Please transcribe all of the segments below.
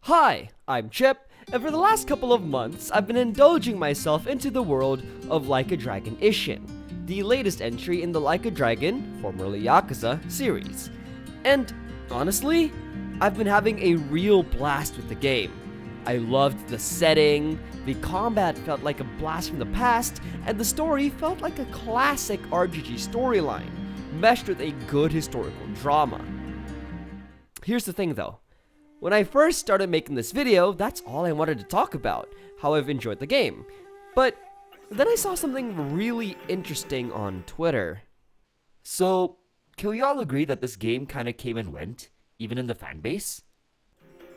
Hi, I'm Chip, and for the last couple of months, I've been indulging myself into the world of Like a Dragon Ishin, the latest entry in the Like a Dragon, formerly Yakuza, series. And honestly, I've been having a real blast with the game. I loved the setting, the combat felt like a blast from the past, and the story felt like a classic RPG storyline, meshed with a good historical drama. Here's the thing though. When I first started making this video, that's all I wanted to talk about, how I've enjoyed the game. But then I saw something really interesting on Twitter. So, can we all agree that this game kinda came and went, even in the fanbase?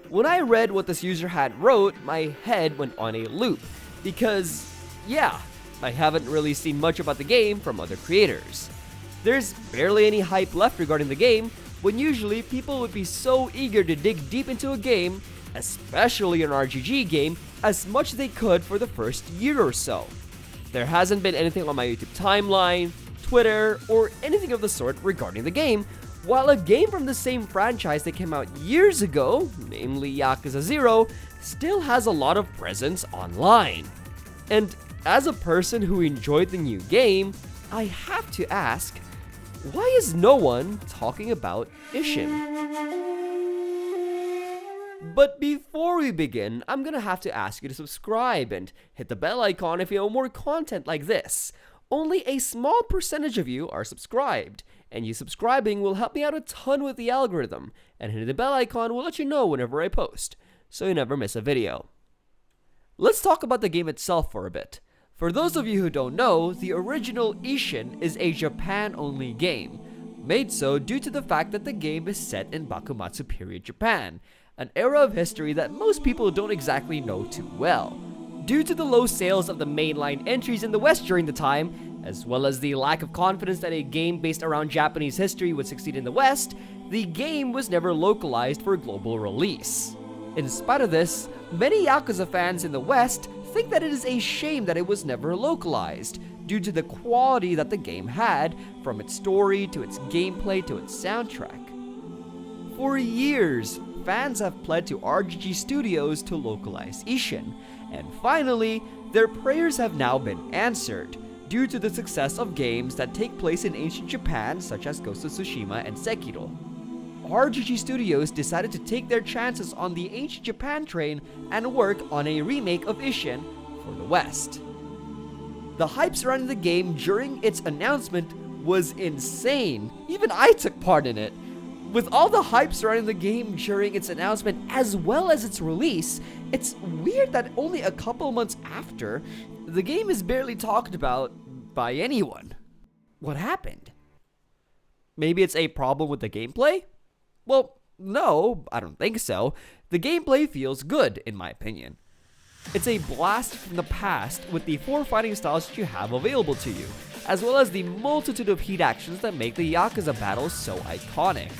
When I read what this user had wrote, my head went on a loop, because, yeah, I haven't really seen much about the game from other creators. There's barely any hype left regarding the game, when usually people would be so eager to dig deep into a game, especially an RPG game, as much as they could for the first year or so. There hasn't been anything on my YouTube timeline, Twitter, or anything of the sort regarding the game, while a game from the same franchise that came out years ago, namely Yakuza 0, still has a lot of presence online. And as a person who enjoyed the new game, I have to ask, why is no one talking about Ishin? But before we begin, I'm gonna have to ask you to subscribe and hit the bell icon if you want more content like this. Only a small percentage of you are subscribed, and you subscribing will help me out a ton with the algorithm, and hitting the bell icon will let you know whenever I post, so you never miss a video. Let's talk about the game itself for a bit. For those of you who don't know, the original Ishin is a Japan-only game, made so due to the fact that the game is set in Bakumatsu period Japan, an era of history that most people don't exactly know too well. Due to the low sales of the mainline entries in the West during the time, as well as the lack of confidence that a game based around Japanese history would succeed in the West, the game was never localized for global release. In spite of this, many Yakuza fans in the West think that it is a shame that it was never localized, due to the quality that the game had, from its story to its gameplay to its soundtrack. For years, fans have pled to RGG Studios to localize Ishin, and finally, their prayers have now been answered, due to the success of games that take place in ancient Japan such as Ghost of Tsushima and Sekiro. RGG Studios decided to take their chances on the ancient Japan train and work on a remake of Ishin for the West. The hype surrounding the game during its announcement was insane. Even I took part in it. With all the hype surrounding the game during its announcement as well as its release, it's weird that only a couple months after, the game is barely talked about by anyone. What happened? Maybe it's a problem with the gameplay? Well, no, I don't think so. The gameplay feels good, in my opinion. It's a blast from the past with the 4 fighting styles that you have available to you, as well as the multitude of heat actions that make the Yakuza battles so iconic.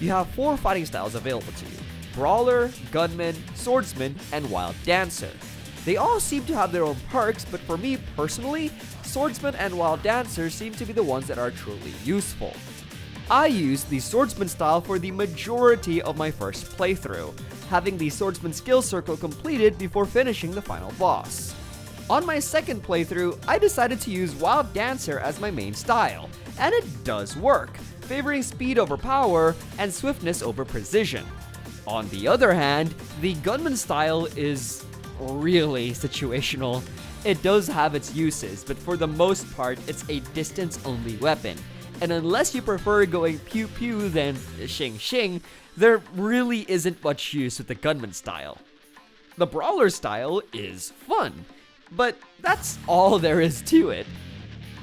You have 4 fighting styles available to you: Brawler, Gunman, Swordsman, and Wild Dancer. They all seem to have their own perks, but for me personally, Swordsman and Wild Dancer seem to be the ones that are truly useful. I used the Swordsman style for the majority of my first playthrough, having the Swordsman skill circle completed before finishing the final boss. On my second playthrough, I decided to use Wild Dancer as my main style, and it does work, favoring speed over power and swiftness over precision. On the other hand, the Gunman style is really situational. It does have its uses, but for the most part, it's a distance-only weapon. And unless you prefer going pew pew than shing shing, there really isn't much use with the Gunman style. The Brawler style is fun, but that's all there is to it.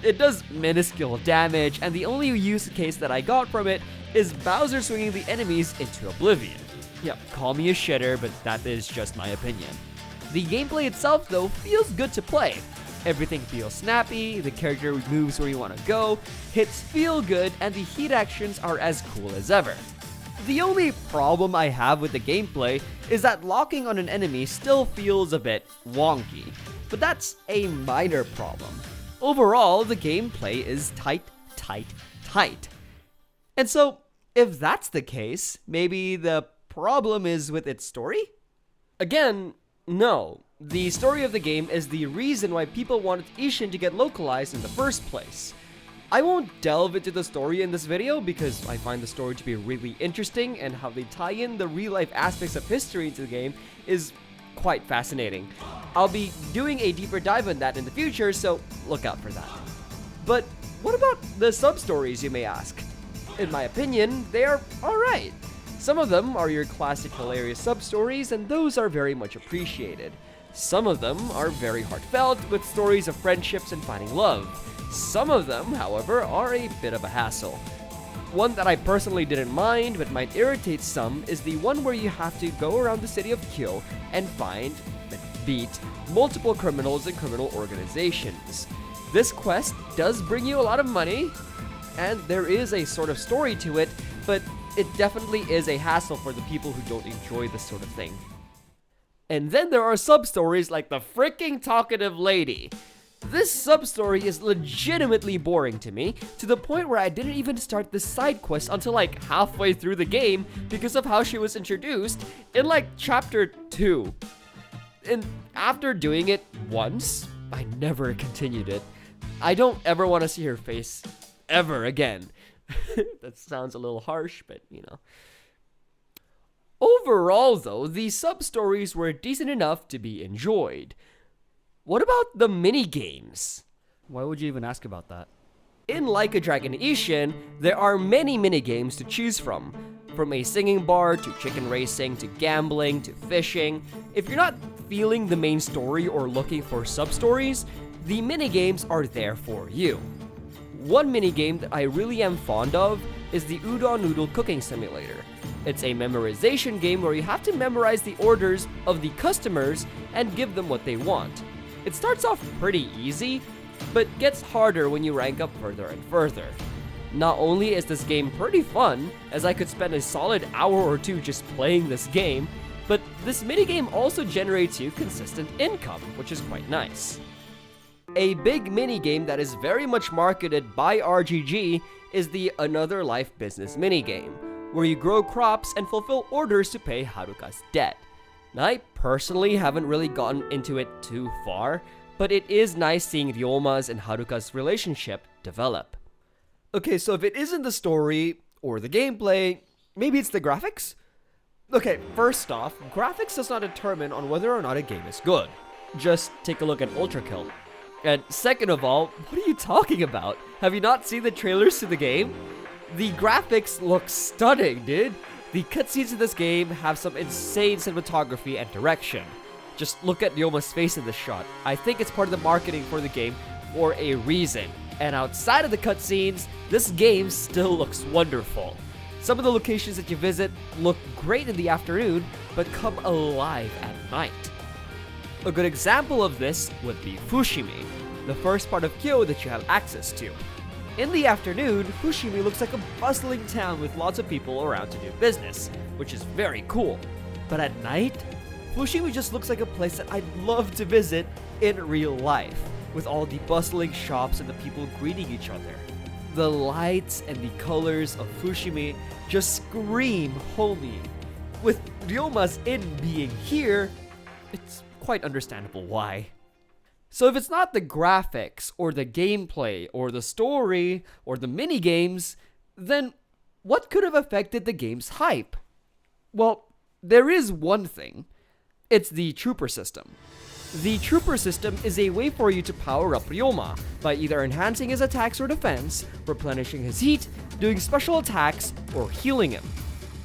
It does minuscule damage, and the only use case that I got from it is Bowser swinging the enemies into oblivion. Yeah, call me a shitter, but that is just my opinion. The gameplay itself, though, feels good to play. Everything feels snappy, the character moves where you want to go, hits feel good, and the heat actions are as cool as ever. The only problem I have with the gameplay is that locking on an enemy still feels a bit wonky, but that's a minor problem. Overall, the gameplay is tight. And so, if that's the case, maybe the problem is with its story? Again, no. The story of the game is the reason why people wanted Ishin to get localized in the first place. I won't delve into the story in this video because I find the story to be really interesting, and how they tie in the real-life aspects of history into the game is quite fascinating. I'll be doing a deeper dive on that in the future, so look out for that. But what about the sub-stories, you may ask? In my opinion, they are alright. Some of them are your classic hilarious sub-stories, and those are very much appreciated. Some of them are very heartfelt, with stories of friendships and finding love. Some of them, however, are a bit of a hassle. One that I personally didn't mind, but might irritate some, is the one where you have to go around the city of Kyo and beat multiple criminals and criminal organizations. This quest does bring you a lot of money, and there is a sort of story to it, but it definitely is a hassle for the people who don't enjoy this sort of thing. And then there are sub-stories like the freaking talkative lady. This sub-story is legitimately boring to me, to the point where I didn't even start the side quest until like halfway through the game because of how she was introduced in like chapter 2. And after doing it once, I never continued it. I don't ever want to see her face ever again. That sounds a little harsh, but you know. Overall, though, the sub-stories were decent enough to be enjoyed. What about the mini-games? Why would you even ask about that? In Like a Dragon Ishin, there are many mini-games to choose from a singing bar, to chicken racing, to gambling, to fishing. If you're not feeling the main story or looking for sub-stories, the mini-games are there for you. One mini-game that I really am fond of is the Udon Noodle Cooking Simulator. It's a memorization game where you have to memorize the orders of the customers and give them what they want. It starts off pretty easy, but gets harder when you rank up further and further. Not only is this game pretty fun, as I could spend a solid hour or two just playing this game, but this minigame also generates you consistent income, which is quite nice. A big minigame that is very much marketed by RGG is the Another Life Business minigame, where you grow crops and fulfill orders to pay Haruka's debt. Now, I personally haven't really gotten into it too far, but it is nice seeing Ryoma's and Haruka's relationship develop. Okay, so if it isn't the story or the gameplay, maybe it's the graphics? Okay, first off, graphics does not determine on whether or not a game is good. Just take a look at Ultra Kill. And second of all, what are you talking about? Have you not seen the trailers to the game? The graphics look stunning, dude. The cutscenes in this game have some insane cinematography and direction. Just look at Ryoma's face in this shot. I think it's part of the marketing for the game for a reason. And outside of the cutscenes, this game still looks wonderful. Some of the locations that you visit look great in the afternoon, but come alive at night. A good example of this would be Fushimi, the first part of Kyo that you have access to. In the afternoon, Fushimi looks like a bustling town with lots of people around to do business, which is very cool. But at night, Fushimi just looks like a place that I'd love to visit in real life, with all the bustling shops and the people greeting each other. The lights and the colors of Fushimi just scream homey. With Ryoma's inn being here, it's quite understandable why. So if it's not the graphics, or the gameplay, or the story, or the minigames, then what could have affected the game's hype? Well, there is one thing. It's the trooper system. The trooper system is a way for you to power up Ryoma by either enhancing his attacks or defense, replenishing his heat, doing special attacks, or healing him.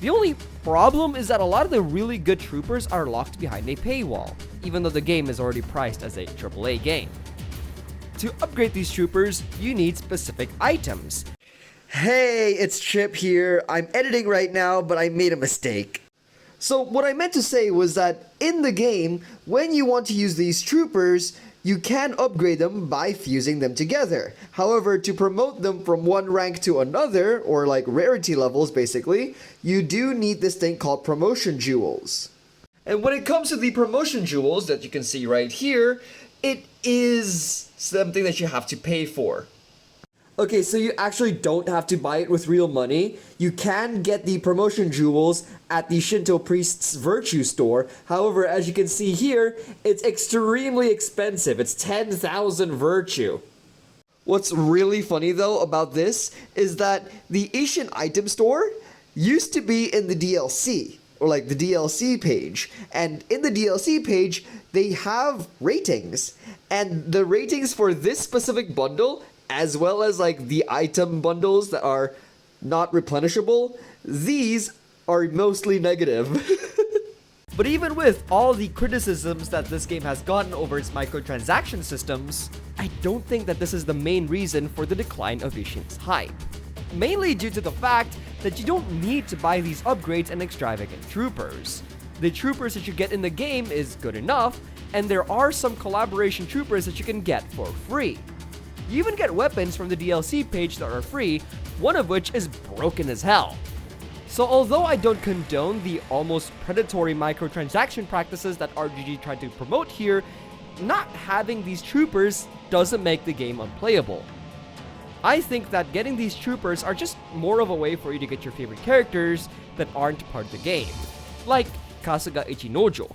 The only problem is that a lot of the really good troopers are locked behind a paywall, even though the game is already priced as a AAA game. To upgrade these troopers, you need specific items. Hey, it's Chip here. I'm editing right now, but I made a mistake. So what I meant to say was that in the game, when you want to use these troopers, you can upgrade them by fusing them together. However, to promote them from one rank to another, or like rarity levels basically, you do need this thing called promotion jewels. And when it comes to the promotion jewels that you can see right here, it is something that you have to pay for. Okay, so you actually don't have to buy it with real money. You can get the promotion jewels at the Shinto priest's virtue store. However, as you can see here, it's extremely expensive. It's 10,000 virtue. What's really funny though about this is that the Ishin item store used to be in the DLC, or like the DLC page. And in the DLC page, they have ratings. And the ratings for this specific bundle, as well as like the item bundles that are not replenishable, these are mostly negative. But even with all the criticisms that this game has gotten over its microtransaction systems, I don't think that this is the main reason for the decline of Ishin's hype. Mainly due to the fact that you don't need to buy these upgrades and extravagant troopers. The troopers that you get in the game is good enough, and there are some collaboration troopers that you can get for free. You even get weapons from the DLC page that are free, one of which is broken as hell. So although I don't condone the almost predatory microtransaction practices that RGG tried to promote here, not having these troopers doesn't make the game unplayable. I think that getting these troopers are just more of a way for you to get your favorite characters that aren't part of the game. Like Kasuga Ichinojo.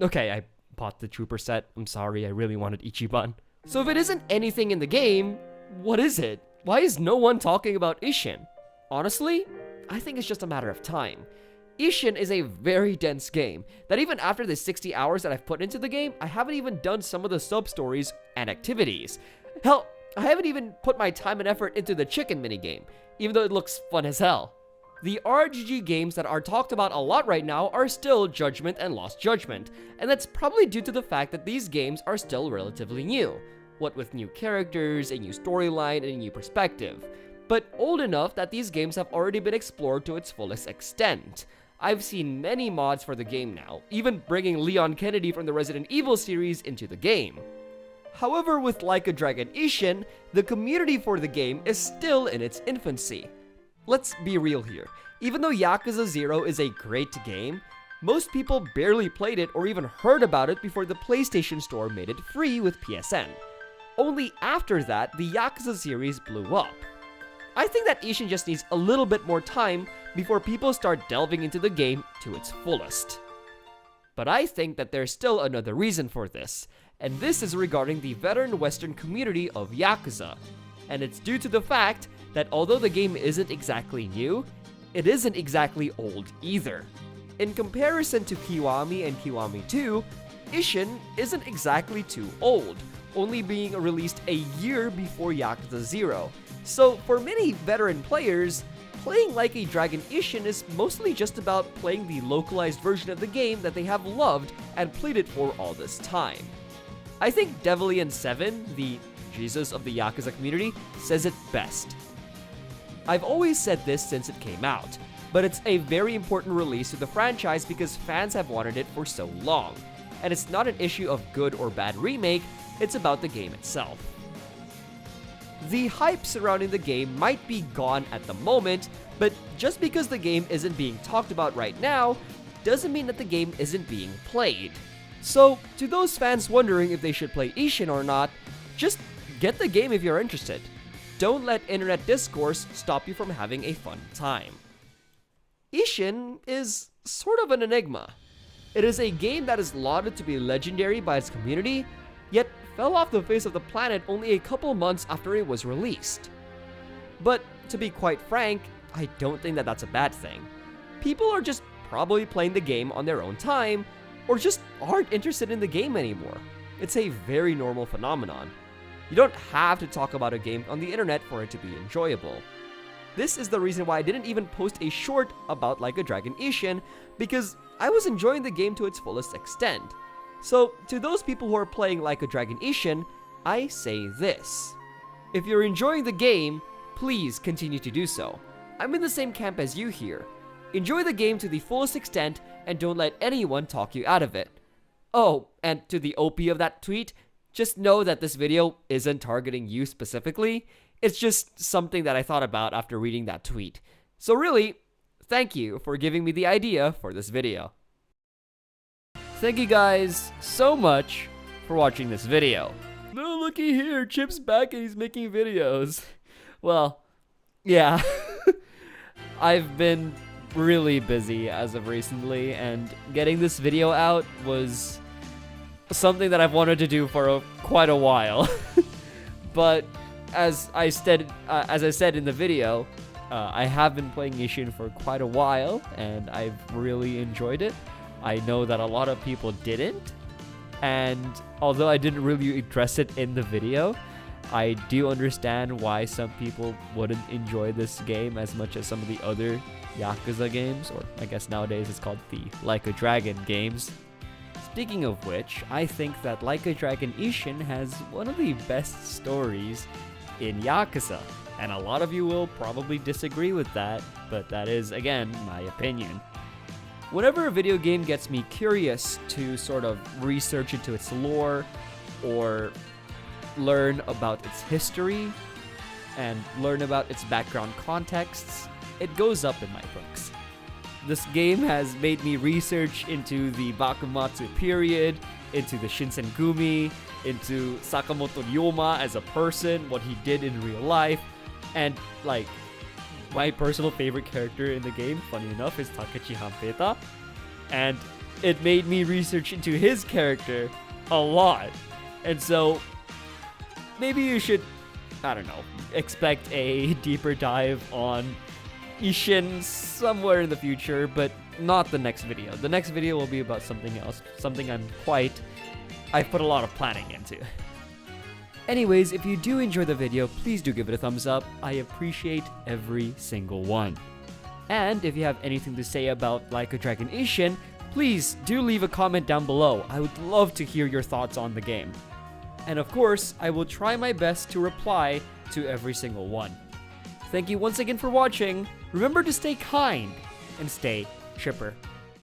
Okay, I bought the trooper set. I'm sorry, I really wanted Ichiban. So if it isn't anything in the game, what is it? Why is no one talking about Ishin? Honestly, I think it's just a matter of time. Ishin is a very dense game that even after the 60 hours that I've put into the game, I haven't even done some of the sub-stories and activities. Hell, I haven't even put my time and effort into the chicken minigame, even though it looks fun as hell. The RGG games that are talked about a lot right now are still Judgment and Lost Judgment, and that's probably due to the fact that these games are still relatively new, what with new characters, a new storyline, and a new perspective, but old enough that these games have already been explored to its fullest extent. I've seen many mods for the game now, even bringing Leon Kennedy from the Resident Evil series into the game. However, with Like a Dragon Ishin, the community for the game is still in its infancy. Let's be real here. Even though Yakuza 0 is a great game, most people barely played it or even heard about it before the PlayStation Store made it free with PSN. Only after that, the Yakuza series blew up. I think that Ishin just needs a little bit more time before people start delving into the game to its fullest. But I think that there's still another reason for this, and this is regarding the veteran Western community of Yakuza. And it's due to the fact that although the game isn't exactly new, it isn't exactly old either. In comparison to Kiwami and Kiwami 2, Ishin isn't exactly too old, only being released a year before Yakuza 0. So for many veteran players, playing Like a Dragon Ishin is mostly just about playing the localized version of the game that they have loved and played it for all this time. I think Devilian 7, the Jesus of the Yakuza community, says it best. I've always said this since it came out, but it's a very important release to the franchise because fans have wanted it for so long, and it's not an issue of good or bad remake, it's about the game itself. The hype surrounding the game might be gone at the moment, but just because the game isn't being talked about right now, doesn't mean that the game isn't being played. So, to those fans wondering if they should play Ishin or not, just get the game if you're interested. Don't let internet discourse stop you from having a fun time. Ishin is sort of an enigma. It is a game that is lauded to be legendary by its community, yet fell off the face of the planet only a couple months after it was released. But to be quite frank, I don't think that that's a bad thing. People are just probably playing the game on their own time, or just aren't interested in the game anymore. It's a very normal phenomenon. You don't have to talk about a game on the internet for it to be enjoyable. This is the reason why I didn't even post a short about Like a Dragon Ishin, because I was enjoying the game to its fullest extent. So, to those people who are playing Like a Dragon Ishin, I say this. If you're enjoying the game, please continue to do so. I'm in the same camp as you here. Enjoy the game to the fullest extent and don't let anyone talk you out of it. Oh, and to the OP of that tweet, just know that this video isn't targeting you specifically. It's just something that I thought about after reading that tweet. So really, thank you for giving me the idea for this video. Thank you guys so much for watching this video. No, looky here, Chip's back and he's making videos. Well, yeah. I've been really busy as of recently, and getting this video out was something that I've wanted to do for quite a while. But as I said in the video, I have been playing Ishin for quite a while, and I've really enjoyed it. I know that a lot of people didn't, and although I didn't really address it in the video, I do understand why some people wouldn't enjoy this game as much as some of the other Yakuza games, or I guess nowadays it's called the Like a Dragon games. Speaking of which, I think that Like a Dragon Ishin has one of the best stories in Yakuza, and a lot of you will probably disagree with that, but that is, again, my opinion. Whenever a video game gets me curious to sort of research into its lore, or learn about its history, and learn about its background contexts, it goes up in my books. This game has made me research into the Bakumatsu period, into the Shinsengumi, into Sakamoto Ryoma as a person, what he did in real life, and like, my personal favorite character in the game, funny enough, is Takechi Hanpeta, and it made me research into his character a lot. And so, maybe you should, I don't know, expect a deeper dive on Ishin somewhere in the future, but not the next video. The next video will be about something else, something I've put a lot of planning into. Anyways, if you do enjoy the video, please do give it a thumbs up. I appreciate every single one. And if you have anything to say about Like a Dragon Ishin, please do leave a comment down below. I would love to hear your thoughts on the game. And of course, I will try my best to reply to every single one. Thank you once again for watching. Remember to stay kind and stay chipper.